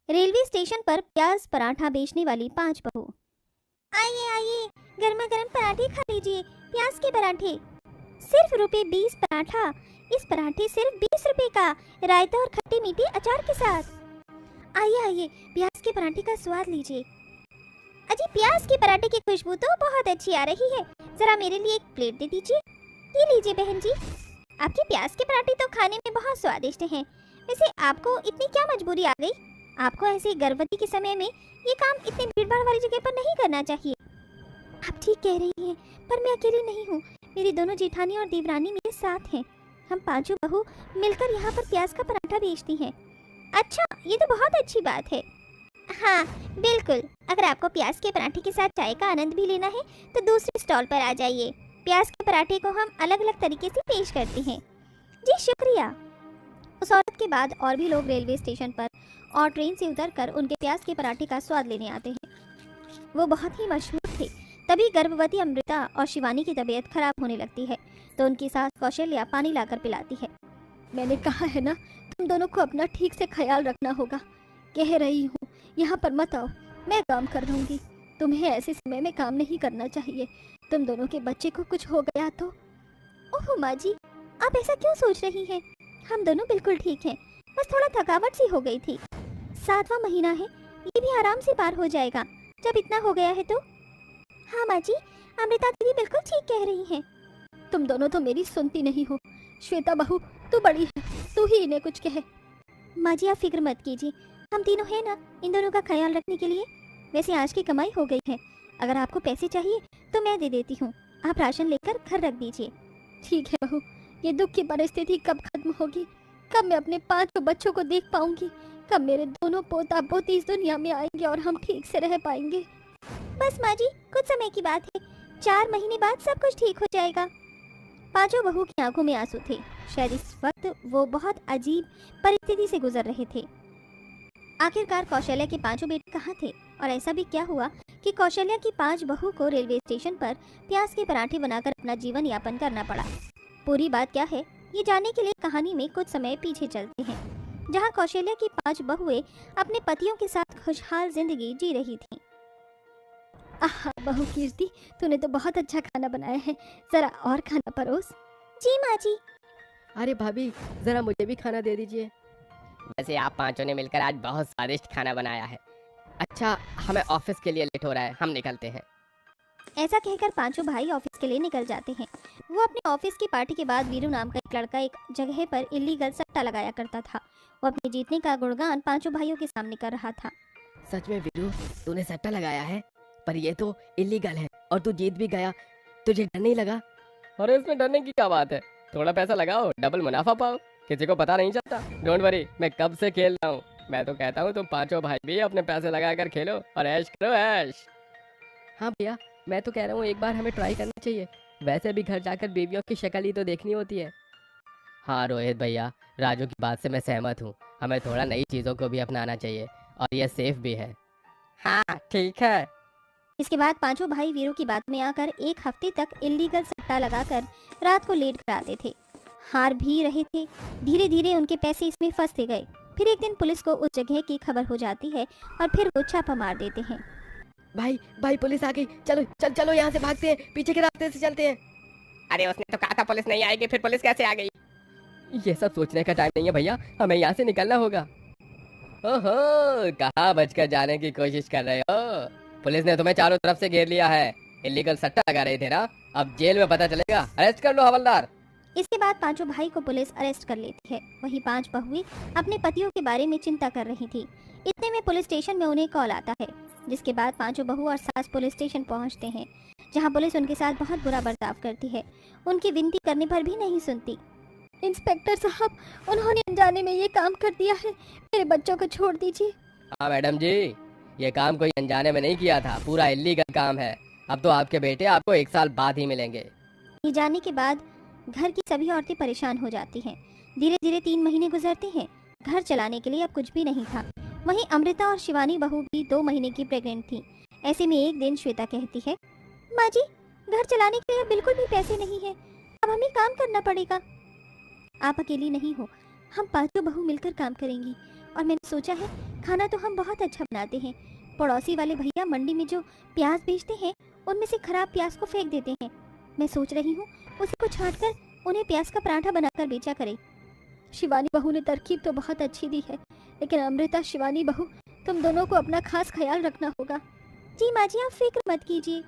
Railway station पर प्याज पराठा बेचने वाली 5 बहू। आइए आइए, गर्मा गर्म पराठे खा लीजिए। प्याज के पराठे सिर्फ ₹20 पराठा। इस पराठे सिर्फ 20 रुपए का, रायता और खट्टे मीठे अचार के साथ। आइए आइए, प्याज के पराठे का स्वाद लीजिए। अजी, प्याज के पराठे की खुशबू तो बहुत अच्छी आ रही है। जरा मेरे लिए एक प्लेट दे दीजिए। ये लीजिए बहन जी, आपके प्याज के पराठे तो खाने में बहुत स्वादिष्ट हैं। वैसे आपको इतनी क्या मजबूरी आ गई? आपको ऐसे गर्भवती के समय में ये काम इतने भीड़भाड़ वाली जगह पर नहीं करना चाहिए। आप ठीक कह रही हैं, पर मैं अकेली नहीं हूँ। मेरी दोनों जेठानी और देवरानी मेरे साथ हैं। हम 5 बहू मिलकर यहाँ पर प्याज का पराठा बेचती हैं। अच्छा, ये तो बहुत अच्छी बात है। हाँ बिल्कुल, अगर आपको प्याज के पराठे के साथ चाय का आनंद भी लेना है तो दूसरे स्टॉल पर आ जाइए। प्याज के पराठे को हम अलग अलग तरीके से पेश करते हैं। जी शुक्रिया। उस औरत के बाद और भी लोग रेलवे स्टेशन पर और ट्रेन से उतरकर उनके प्याज के पराठे का स्वाद लेने आते हैं। वो बहुत ही मशहूर थे। तभी गर्भवती अमृता और शिवानी की तबीयत खराब होने लगती है तो उनकी सास कौशल्या पानी लाकर पिलाती है। मैंने कहा है ना, तुम दोनों को अपना ठीक से ख्याल रखना होगा। कह रही हूँ, यहाँ पर मत आओ, मैं काम कर लूँगी। तुम्हें ऐसे समय में काम नहीं करना चाहिए। तुम दोनों के बच्चे को कुछ हो गया तो। ओह माँ जी, आप ऐसा क्यों सोच रही हैं? हम दोनों बिल्कुल ठीक हैं, बस थोड़ा थकावट सी हो गई थी। 7वां महीना है, ये भी आराम से पार हो जाएगा जब इतना हो गया है तो। हाँ माँ जी, अमृता दीदी बिल्कुल ठीक कह रही हैं। तुम दोनों तो मेरी सुनती नहीं हो। श्वेता बहू, तू बड़ी है, तू ही इन्हें कुछ कहे। माँ जी आप फिक्र मत कीजिए, हम तीनों हैं ना इन दोनों का ख्याल रखने के लिए। वैसे आज की कमाई हो गई है, अगर आपको पैसे चाहिए तो मैं दे देती हूँ। आप राशन लेकर घर रख दीजिए। ठीक है बहू, ये दुख की परिस्थिति कब खत्म होगी? कब मैं अपने 5 बच्चों को देख पाऊंगी? कब मेरे दोनों पोता पोती इस दुनिया में आएंगे और हम ठीक से रह पाएंगे? बस माँ जी, कुछ समय की बात है, 4 महीने बाद सब कुछ ठीक हो जाएगा। 5 बहू की आंखों में आंसू थे। शायद इस वक्त वो बहुत अजीब परिस्थिति से गुजर रहे थे। आखिरकार कौशल्या के 5 बेटे कहाँ थे और ऐसा भी क्या हुआ कि कौशल्या की 5 बहू को रेलवे स्टेशन पर प्याज के पराठे बनाकर अपना जीवन यापन करना पड़ा? पूरी बात क्या है, ये जानने के लिए कहानी में कुछ समय पीछे चलते हैं, जहाँ कौशल्या की 5 बहुएं अपने पतियों के साथ खुशहाल जिंदगी जी रही थीं। आहा बहू कीर्ति, तूने तो बहुत अच्छा खाना बनाया है, जरा और खाना परोस। जी माँ जी। अरे भाभी, जरा मुझे भी खाना दे दीजिए। वैसे आप 5 ने मिलकर आज बहुत स्वादिष्ट खाना बनाया है। अच्छा, हमें ऑफिस के लिए लेट हो रहा है, हम निकलते हैं। ऐसा कहकर 5 भाई ऑफिस के लिए निकल जाते हैं। वो अपने ऑफिस की पार्टी के बाद वीरू नाम का एक लड़का एक जगह पर इलीगल सट्टा लगाया करता था। वो अपने जीतने का गुणगान 5 भाइयों के सामने कर रहा था। सच में वीरू, तूने सट्टा लगाया है? पर ये तो इलीगल है और तू जीत भी गया, तुझे डर नहीं लगा? अरे इसमें डरने की क्या बात है, थोड़ा पैसा लगाओ, डबल मुनाफा पाओ, किसी को पता नहीं चलता। डोंट वरी, मैं कब से खेल रहा हूँ। मैं तो कहता हूँ तुम 5 भाई भी अपने पैसे लगा कर खेलो और ऐश करो ऐश। हाँ भैया, मैं तो कह रहा हूँ एक बार हमें ट्राई करना चाहिए। वैसे भी घर जाकर बीवियों की शक्ल ही तो देखनी होती है। हाँ रोहित भैया, राजू की बात से मैं सहमत हूँ। हमें थोड़ा नई चीज़ों को भी अपनाना चाहिए और ये सेफ भी है। हाँ ठीक है। इसके बाद 5 भाई वीरू की बात में आकर 1 हफ्ते तक इलीगल सट्टा लगाकर रात को लेट कराते थे। हार भी रहे थे। धीरे धीरे उनके पैसे इसमें फंसते गए। फिर एक दिन पुलिस को उस जगह की खबर हो जाती है और फिर वो छापा मार देते हैं। भाई भाई, पुलिस आ गई, चलो चलो यहाँ से भागते हैं, पीछे के रास्ते से चलते हैं। अरे उसने तो कहा था पुलिस नहीं आएगी, फिर पुलिस कैसे आ गई? ये सब सोचने का टाइम नहीं है भैया, हमें यहाँ से निकलना होगा। ओहो, कहाँ बचकर जाने की कोशिश कर रहे हो? पुलिस ने तुम्हें चारों तरफ से घेर लिया है। इलीगल सट्टा लगा रहे थे ना, अब जेल में पता चलेगा। अरेस्ट कर लो हवलदार। इसके बाद 5 भाई को पुलिस अरेस्ट कर लेती है। वही 5 बहुएं अपने पतियों के बारे में चिंता कर रही थी। इतने में पुलिस स्टेशन में उन्हें कॉल आता है, जिसके बाद 5 बहू और सास पुलिस स्टेशन पहुंचते हैं, जहां पुलिस उनके साथ बहुत बुरा बर्ताव करती है। उनकी विनती करने पर भी नहीं सुनती। इंस्पेक्टर साहब, उन्होंने अनजाने में ये काम कर दिया है, मेरे बच्चों को छोड़ दीजिए। हाँ मैडम जी, ये काम कोई अनजाने में नहीं किया था, पूरा इलीगल काम है। अब तो आपके बेटे आपको 1 साल बाद ही मिलेंगे। ये जानने के बाद घर की सभी औरतें परेशान हो जाती हैं। धीरे धीरे 3 महीने गुजरते हैं। घर चलाने के लिए अब कुछ भी नहीं था। वहीं अमृता और शिवानी बहू भी 2 महीने की प्रेग्नेंट थी। ऐसे में एक दिन श्वेता कहती है, माँ जी, घर चलाने के लिए बिल्कुल भी पैसे नहीं है, अब हमें काम करना पड़ेगा। आप अकेली नहीं हो, हम 5 बहू मिलकर काम करेंगी और मैंने सोचा है खाना तो हम बहुत अच्छा बनाते हैं। पड़ोसी वाले भैया मंडी में जो प्याज बेचते हैं उनमें से खराब प्याज को फेंक देते हैं। मैं सोच रही हूँ उसी को छांट कर उन्हें प्याज का पराठा बनाकर बेचा करे। शिवानी बहू ने तरकीब तो बहुत अच्छी दी है, लेकिन अमृता, शिवानी बहू, तुम दोनों को अपना खास ख्याल रखना होगा। जी माँ जी, आप फिक्र मत कीजिए।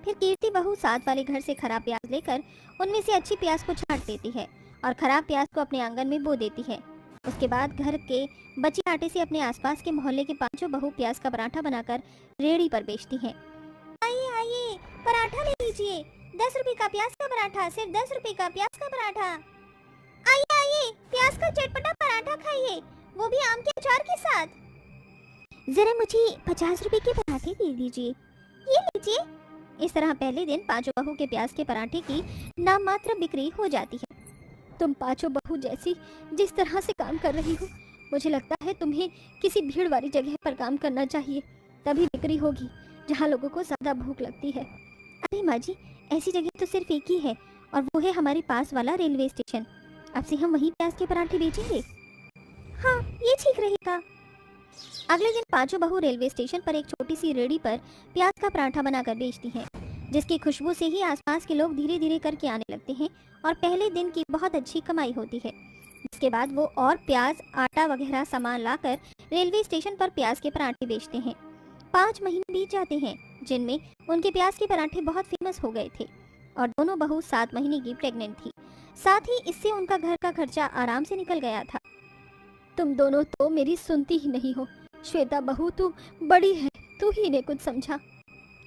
फिर कीर्ति बहू साथ वाले घर से खराब प्याज लेकर उनमें से अच्छी प्याज को छांट देती है और खराब प्याज को अपने आंगन में बो देती है। उसके बाद घर के बचे आटे से अपने आसपास के मोहल्ले के पांचों बहू प्याज का पराठा बनाकर रेहड़ी पर बेचती हैं। आइए आइए, पराठा ले लीजिए। 10 रुपए का प्याज का पराठा, सिर्फ 10 रुपए का प्याज का पराठा। आइए आइए, प्याज का चटपटा पराठा खाइए, वो भी आम के अचार के साथ। जरा मुझे 50 रुपए के पराठे दे दीजिए। ये लीजिए। इस तरह पहले दिन पांचों बहू के प्याज के पराठे की नाम मात्र बिक्री हो जाती है। तुम पांचों बहू जैसी जिस तरह से काम कर रही हो, मुझे लगता है तुम्हें किसी भीड़ वाली जगह पर काम करना चाहिए, तभी बिक्री होगी, जहाँ लोगों को ज्यादा भूख लगती है। अरे माँ जी, ऐसी जगह तो सिर्फ एक ही है, और वो है हमारे पास वाला रेलवे स्टेशन। अब से हम वहीं प्याज के पराठे बेचेंगे। हाँ, ये ठीक रहेगा। अगले दिन पांचों बहू रेलवे स्टेशन पर एक छोटी सी रेहड़ी पर प्याज का पराठा बनाकर बेचती हैं, जिसकी खुशबू से ही आसपास के लोग धीरे धीरे करके आने लगते हैं और पहले दिन की बहुत अच्छी कमाई होती है। इसके बाद वो और प्याज, आटा वगैरह सामान लाकर रेलवे स्टेशन पर प्याज के पराठे बेचते हैं। 5 महीने बीत जाते हैं, जिनमें उनके प्याज के पराठे बहुत फेमस हो गए थे और दोनों बहू 7 महीने की प्रेग्नेंट थी। साथ ही इससे उनका घर का खर्चा आराम से निकल गया था। तुम दोनों तो मेरी सुनती ही नहीं हो। श्वेता बहू, तू बड़ी है, तू ही ने कुछ समझा।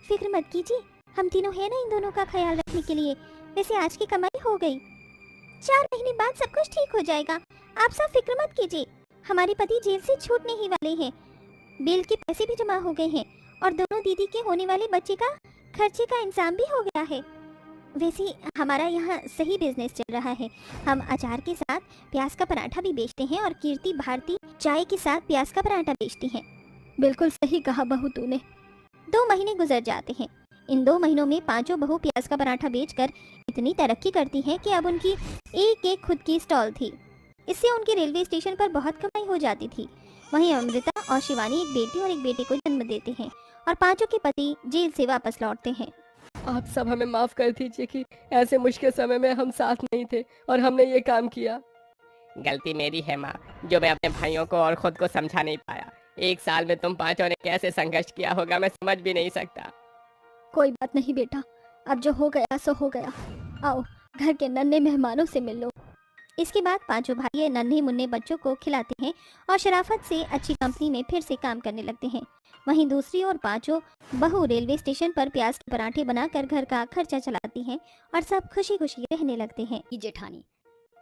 फिक्र मत कीजिए, हम तीनों हैं ना इन दोनों का ख्याल रखने के लिए। वैसे आज की कमाई हो गई, 4 महीने बाद सब कुछ ठीक हो जाएगा। आप सब फिक्र मत कीजिए। हमारे पति जेल से छूटने ही वाले हैं, बिल के पैसे भी जमा हो गए हैं और दोनों दीदी के होने वाले बच्चे का खर्चे का इंतजाम भी हो गया है। वैसे हमारा यहाँ सही बिजनेस चल रहा है। हम अचार के साथ प्याज का पराठा भी बेचते हैं और कीर्ति भारती चाय के साथ प्याज का पराठा बेचती हैं। बिल्कुल सही कहा बहू तूने। 2 महीने गुजर जाते हैं। इन 2 महीनों में पांचों बहू प्याज का पराठा बेचकर इतनी तरक्की करती हैं कि अब उनकी एक खुद की स्टॉल थी। इससे उनके रेलवे स्टेशन पर बहुत कमाई हो जाती थी। वहीं अमृता और शिवानी एक बेटी और एक बेटे को जन्म देते हैं और पांचों के पति जेल से वापस लौटते हैं। आप सब हमें माफ कर दीजिए कि ऐसे मुश्किल समय में हम साथ नहीं थे और हमने ये काम किया। गलती मेरी है माँ, जो मैं अपने भाइयों को और खुद को समझा नहीं पाया। 1 साल में तुम पांचों ने कैसे संघर्ष किया होगा मैं समझ भी नहीं सकता। कोई बात नहीं बेटा, अब जो हो गया सो हो गया। आओ घर के नन्हे मेहमानों से मिल लो। इसके बाद पांचों भाई नन्हे मुन्ने बच्चों को खिलाते हैं और शराफत से अच्छी कंपनी में फिर से काम करने लगते हैं। वहीं दूसरी ओर पांचों बहू रेलवे स्टेशन पर प्याज के पराठे बनाकर घर का खर्चा चलाती हैं और सब खुशी खुशी रहने लगते हैं। जेठानी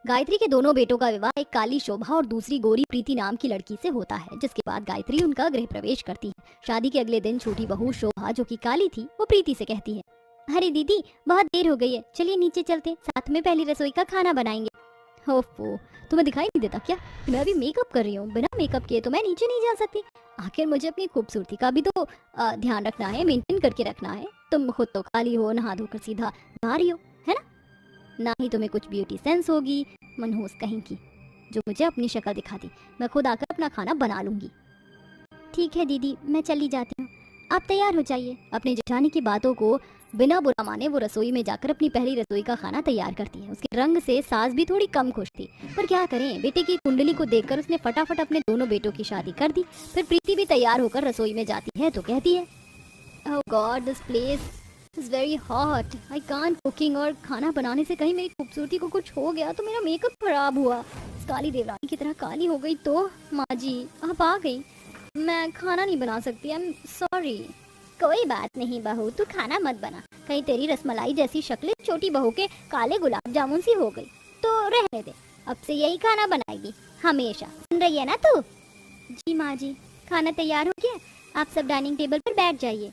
गायत्री के दोनों बेटों का विवाह एक काली शोभा और दूसरी गोरी प्रीति नाम की लड़की से होता है, जिसके बाद गायत्री उनका गृह प्रवेश करती है। शादी के अगले दिन छोटी बहू शोभा, जो कि काली थी, वो प्रीति से कहती है, अरे दीदी बहुत देर हो गई है, चलिए नीचे चलते, साथ में पहली रसोई का खाना बनाएंगे। ओफो, तुम्हें दिखाई नहीं देता क्या? मैं अभी मेकअप कर रही हूँ, बिना मेकअप किए तो मैं नीचे नहीं जा सकती। आखिर मुझे अपनी खूबसूरती का भी तो ध्यान रखना है, मेंटेन करके रखना है। तुम खुद तो खाली हो, नहा धोकर सीधा जा रही हो, है ना ही तुम्हें कुछ ब्यूटी सेंस होगी, मनहूस कहीं की, जो मुझे अपनी शक्ल दिखाती। मैं खुद आकर अपना खाना बना लूंगी। ठीक है दीदी, मैं चली जाती हूँ, आप तैयार हो जाइए। अपनी जेठानी की बातों को बिना बुरा माने वो रसोई में जाकर अपनी पहली रसोई का खाना तैयार करती है। उसके रंग से सास भी थोड़ी कम खुश थी, पर क्या करें, बेटे की कुंडली को देखकर उसने फटाफट अपने दोनों बेटों की शादी कर दी। फिर प्रीति भी तैयार होकर रसोई में जाती है तो कहती है, oh god, this place is very hot, I can't cooking. और खाना बनाने से कहीं मेरी खूबसूरती को कुछ हो गया तो मेरा मेकअप खराब हुआ, काली देवरानी की तरह काली हो गई तो माँ जी आप आ गई, मैं खाना नहीं बना सकती, आई एम सॉरी। कोई बात नहीं बहू, तू खाना मत बना, कहीं तेरी रसमलाई जैसी शक्ल छोटी बहू के काले गुलाब जामुन सी हो गई तो रहने दे, अब से यही खाना बनाएगी हमेशा, सुन रही है ना तू? जी माँ जी, खाना तैयार हो गया, आप सब डाइनिंग टेबल पर बैठ जाइए।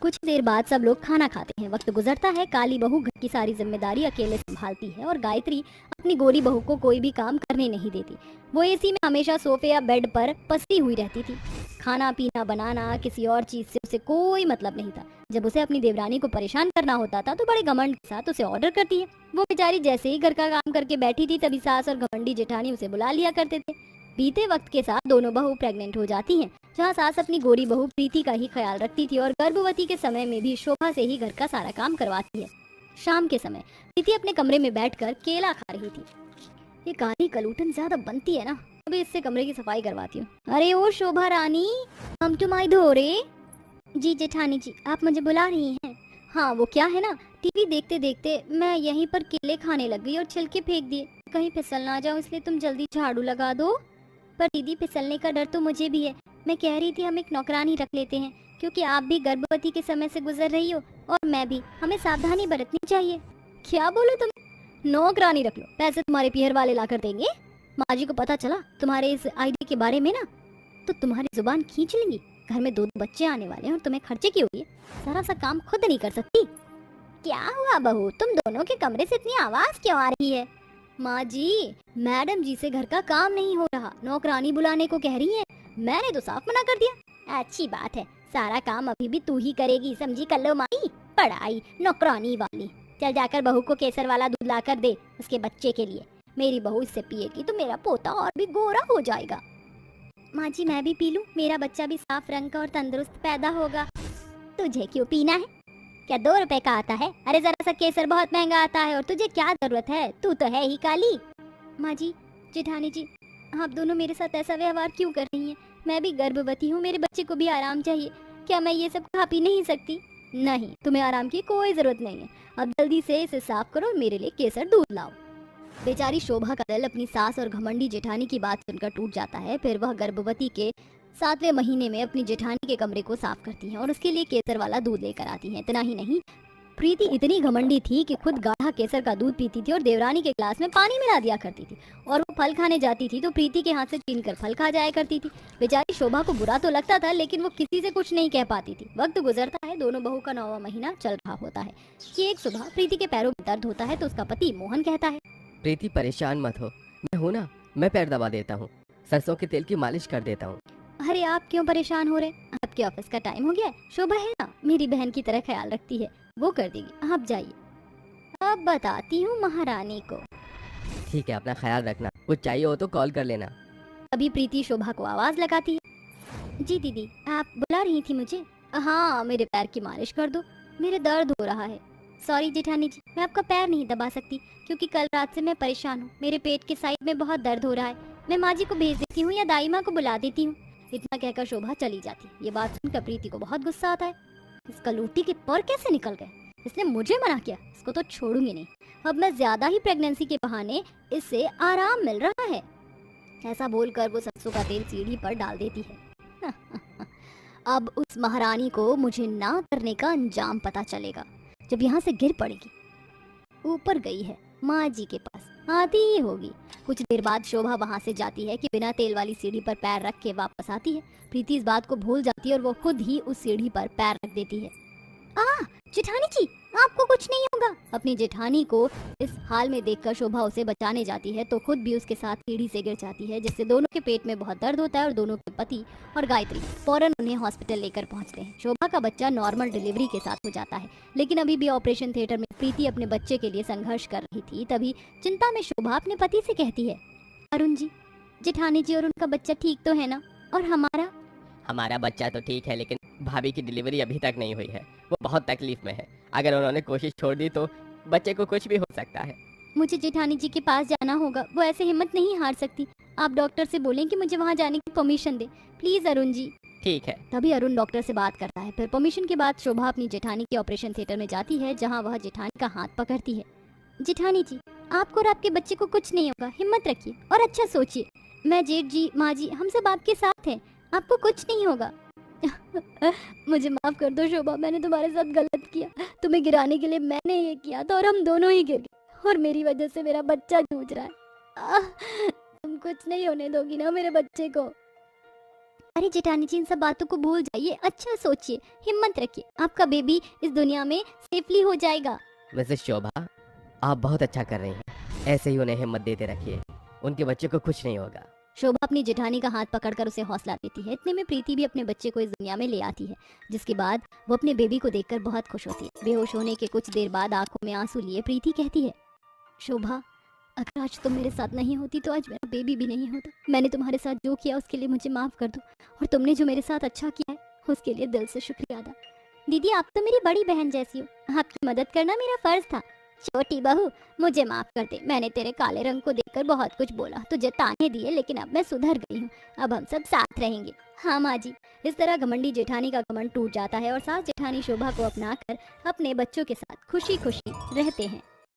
कुछ देर बाद सब लोग खाना खाते हैं। वक्त गुजरता है, काली बहू घर की सारी जिम्मेदारी अकेले संभालती है और गायत्री अपनी गोरी बहू को कोई भी काम करने नहीं देती। वो एसी में हमेशा सोफे या बेड पर पसरी हुई रहती थी। खाना पीना बनाना किसी और चीज से उसे कोई मतलब नहीं था। जब उसे अपनी देवरानी को परेशान करना होता था तो बड़े घमंड के साथ उसे ऑर्डर करती है। वो बेचारी जैसे ही घर का काम करके बैठी थी तभी सास और घमंडी जेठानी उसे बुला लिया करते थे। बीते वक्त के साथ दोनों बहू प्रेग्नेंट हो जाती हैं। जहाँ सास अपनी गोरी बहू प्रीति का ही ख्याल रखती थी और गर्भवती के समय में भी शोभा से ही घर का सारा काम करवाती है। शाम के समय प्रीति अपने कमरे में बैठकर केला खा रही थी। ये काली कलूटन ज्यादा बनती है ना, अभी इससे कमरे की सफाई करवाती हूँ। अरे ओ शोभा रानी, हम तुम्हारी धोरे। जी जेठानी जी, आप मुझे बुला रही हैं? हाँ वो क्या है ना, टीवी देखते देखते मैं यहीं पर केले खाने लग गई और छिलके फेंक दिए। कहीं फिसल ना जाऊं इसलिए तुम जल्दी झाड़ू लगा दो। पर दीदी फिसलने का डर तो मुझे भी है। मैं कह रही थी हम एक नौकरानी रख लेते हैं, क्योंकि आप भी गर्भवती के समय से गुजर रही हो और मैं भी, हमें सावधानी बरतनी चाहिए। क्या बोलो तुम? नौकरानी रख लो, पैसे तुम्हारे पीहर वाले ला कर देंगे। माँ जी को पता चला तुम्हारे इस आइडिया के बारे में ना, तो तुम्हारी जुबान खींच लेंगी। घर में 2 बच्चे आने वाले हैं और तुम्हें खर्चे की होगी, सारा सा काम खुद नहीं कर सकती। क्या हुआ बहू, तुम दोनों के कमरे से इतनी आवाज क्यों आ रही है? माँ जी, मैडम जी से घर का काम नहीं हो रहा, नौकरानी बुलाने को कह रही है। मैंने तो साफ मना कर दिया। अच्छी बात है, सारा काम अभी भी तू ही करेगी, समझी? कर लो माई, पढ़ाई नौकरानी वाली। चल जाकर बहू को केसर वाला दूध ला कर दे उसके बच्चे के लिए। मेरी बहू इससे पिएगी तो मेरा पोता और भी गोरा हो जाएगा। माँ जी मैं भी पी लूं, मेरा बच्चा भी साफ रंग का और तंदुरुस्त पैदा होगा। तुझे क्यों पीना है? क्या 2 रुपए का आता है? अरे जरा सा केसर बहुत महंगा आता है और तुझे क्या जरूरत है, तू तो है ही काली। माँ जी, जेठानी जी, आप दोनों मेरे साथ ऐसा व्यवहार क्यों कर रही हैं? मैं भी गर्भवती हूँ, मेरे बच्चे को भी आराम चाहिए। क्या मैं ये सब खा पी नहीं सकती? नहीं, तुम्हें आराम की कोई जरूरत नहीं है। अब जल्दी से इसे साफ करो और मेरे लिए केसर दूध लाओ। बेचारी शोभा का दिल अपनी सास और घमंडी जेठानी की बात सुनकर टूट जाता है। फिर वह गर्भवती के 7वें महीने में अपनी जेठानी के कमरे को साफ करती हैं और उसके लिए केसर वाला दूध लेकर आती हैं। इतना ही नहीं, प्रीति इतनी घमंडी थी कि खुद गाढ़ा केसर का दूध पीती थी और देवरानी के ग्लास में पानी मिला दिया करती थी। और वो फल खाने जाती थी तो प्रीति के हाथ से छीनकर फल खा जाया करती थी। बेचारी शोभा को बुरा तो लगता था, लेकिन वो किसी से कुछ नहीं कह पाती थी। वक्त गुजरता है, दोनों बहू का 9वां महीना चल रहा होता है कि एक सुबह प्रीति के पैरों में दर्द होता है तो उसका पति मोहन कहता है, प्रीति परेशान मत हो, मैं हूँ ना, मैं पैर दबा देता हूँ, सरसों के तेल की मालिश कर देता हूँ। अरे आप क्यों परेशान हो रहे? आपके ऑफिस का टाइम हो गया है। शोभा है ना, मेरी बहन की तरह ख्याल रखती है, वो कर देगी, आप जाइए। अब बताती हूँ महारानी को। ठीक है, अपना ख्याल रखना, कुछ चाहिए हो तो कॉल कर लेना। अभी प्रीति शोभा को आवाज लगाती है, जी दीदी आप बुला रही थी मुझे? हाँ, मेरे पैर की मालिश कर दो, मेरे दर्द हो रहा है। सॉरी जेठानी जी, मैं आपका पैर नहीं दबा सकती क्योंकि कल रात से मैं परेशान हूँ, मेरे पेट के साइड में बहुत दर्द हो रहा है। मैं माँ जी को भेज देती हूँ या दाई माँ को बुला देती हूँ। इतना कहकर शोभा चली जाती है। ये बात सुनकर प्रीति को बहुत गुस्सा आता है। इसका लूटी के पर कैसे निकल गए? इसने मुझे मना किया, इसको तो छोड़ूंगी नहीं। अब मैं ज्यादा ही प्रेगनेंसी के बहाने इससे आराम मिल रहा है। ऐसा बोलकर वो सरसों का तेल सीढ़ी पर डाल देती है। अब उस महारानी को मुझे ना करने का अंजाम पता चलेगा जब यहाँ से गिर पड़ेगी। ऊपर गई है माँ जी के पास, आती ही होगी। कुछ देर बाद शोभा वहाँ से जाती है कि बिना तेल वाली सीढ़ी पर पैर रख के वापस आती है। प्रीति इस बात को भूल जाती है और वो खुद ही उस सीढ़ी पर पैर रख देती है। जेठानी जी, आपको कुछ नहीं होगा। अपनी जेठानी को इस हाल में देखकर शोभा उसे बचाने जाती है तो खुद भी उसके साथ सीढ़ी से गिर जाती है, जिससे दोनों के पेट में बहुत दर्द होता है और दोनों के पति और गायत्री फौरन उन्हें हॉस्पिटल लेकर पहुंचते हैं। शोभा का बच्चा नॉर्मल डिलीवरी के साथ हो जाता है, लेकिन अभी भी ऑपरेशन थिएटर में प्रीति अपने बच्चे के लिए संघर्ष कर रही थी। तभी चिंता में शोभा अपने पति से कहती है, अरुण जी, जेठानी जी और उनका बच्चा ठीक तो है ना? और हमारा बच्चा तो ठीक है, लेकिन भाभी की डिलीवरी अभी तक नहीं हुई है, वो बहुत तकलीफ में है। अगर उन्होंने कोशिश छोड़ दी तो बच्चे को कुछ भी हो सकता है। मुझे जेठानी जी के पास जाना होगा, वो ऐसे हिम्मत नहीं हार सकती। आप डॉक्टर से बोलें कि मुझे वहाँ जाने की permission they, please Arun ji. ठीक है। तभी अरुण डॉक्टर से बात करता है। फिर परमिशन के बाद शोभा अपनी जेठानी के ऑपरेशन थिएटर में जाती है, जहाँ वह जेठानी का हाथ पकड़ती है। जेठानी जी, आपको और आपके बच्चे को कुछ नहीं होगा, हिम्मत रखिए और अच्छा सोचिए। मैं जेठ जी, माँ जी, हम सब आपके साथ हैं, आपको कुछ नहीं होगा। मुझे माफ कर दो शोभा, मैंने तुम्हारे साथ गलत किया। तुम्हें गिराने के लिए मैंने ये किया था और हम दोनों ही गिर गए और मेरी वजह से मेरा बच्चा जूझ रहा है। तुम कुछ नहीं होने दोगी ना मेरे बच्चे को? अरे जेठानी जी, इन सब बातों को भूल जाइए, अच्छा सोचिए, हिम्मत रखिए, आपका बेबी इस दुनिया में सेफली हो जाएगा। मिसेस शोभा, आप बहुत अच्छा कर रही हैं, ऐसे ही उन्हें हिम्मत देते रखिए, उनके बच्चे को कुछ नहीं होगा। शोभा अपनी जेठानी का हाथ पकड़कर उसे हौसला देती है। इतने में प्रीति भी अपने बच्चे को इस दुनिया में ले आती है, जिसके बाद वो अपने बेबी को देखकर बहुत खुश होती है। बेहोश होने के कुछ देर बाद आंखों में आंसू लिए प्रीति कहती है, शोभा, अगर आज तुम मेरे साथ नहीं होती तो आज मेरा बेबी भी नहीं होता। मैंने तुम्हारे साथ जो किया उसके लिए मुझे माफ कर दो, और तुमने जो मेरे साथ अच्छा किया है उसके लिए दिल से शुक्रिया अदा। दीदी आप तो मेरी बड़ी बहन जैसी हो, आपकी मदद करना मेरा फर्ज था। छोटी बहू मुझे माफ कर दे, मैंने तेरे काले रंग को देखकर बहुत कुछ बोला, तुझे ताने दिए, लेकिन अब मैं सुधर गई हूँ। अब हम सब साथ रहेंगे। हाँ माँ जी। इस तरह घमंडी जेठानी का घमंड टूट जाता है और सास जेठानी शोभा को अपनाकर अपने बच्चों के साथ खुशी खुशी रहते हैं।